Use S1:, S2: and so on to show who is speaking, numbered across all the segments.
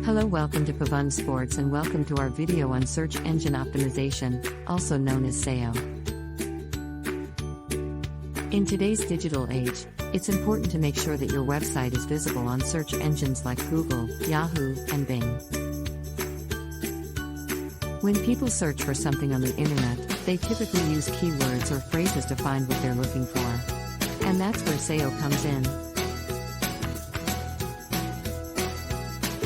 S1: Hello, welcome to Pavan Sports and welcome to our video on search engine optimization, also known as SEO. In today's digital age, it's important to make sure that your website is visible on search engines like Google, Yahoo, and Bing. When people search for something on the internet, they typically use keywords or phrases to find what they're looking for. And that's where SEO comes in.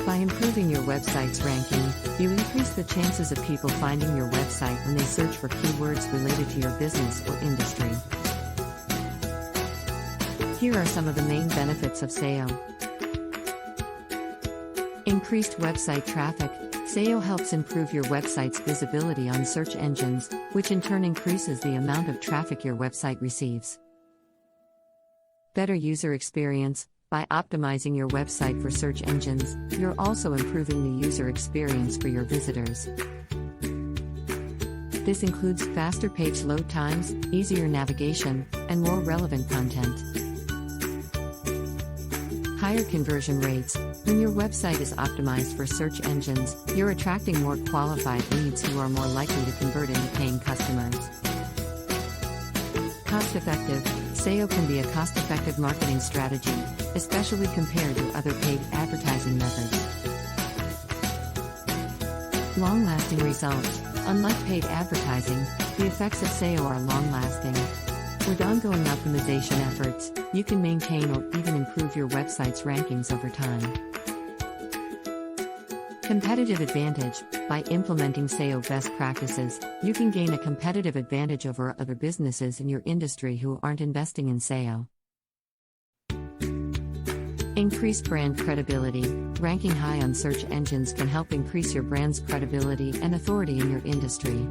S1: By improving your website's ranking, you increase the chances of people finding your website when they search for keywords related to your business or industry. Here are some of the main benefits of SEO. Increased website traffic. SEO helps improve your website's visibility on search engines, which in turn increases the amount of traffic your website receives. Better user experience. By optimizing your website for search engines, you're also improving the user experience for your visitors. This includes faster page load times, easier navigation, and more relevant content. Higher conversion rates. When your website is optimized for search engines, you're attracting more qualified leads who are more likely to convert into paying customers. Cost-effective. SEO can be a cost-effective marketing strategy, especially compared to other paid advertising methods. Long-lasting results. Unlike paid advertising, the effects of SEO are long-lasting. With ongoing optimization efforts, you can maintain or even improve your website's rankings over time. Competitive advantage. By implementing SEO best practices, you can gain a competitive advantage over other businesses in your industry who aren't investing in SEO. Increased brand credibility. Ranking high on search engines can help increase your brand's credibility and authority in your industry.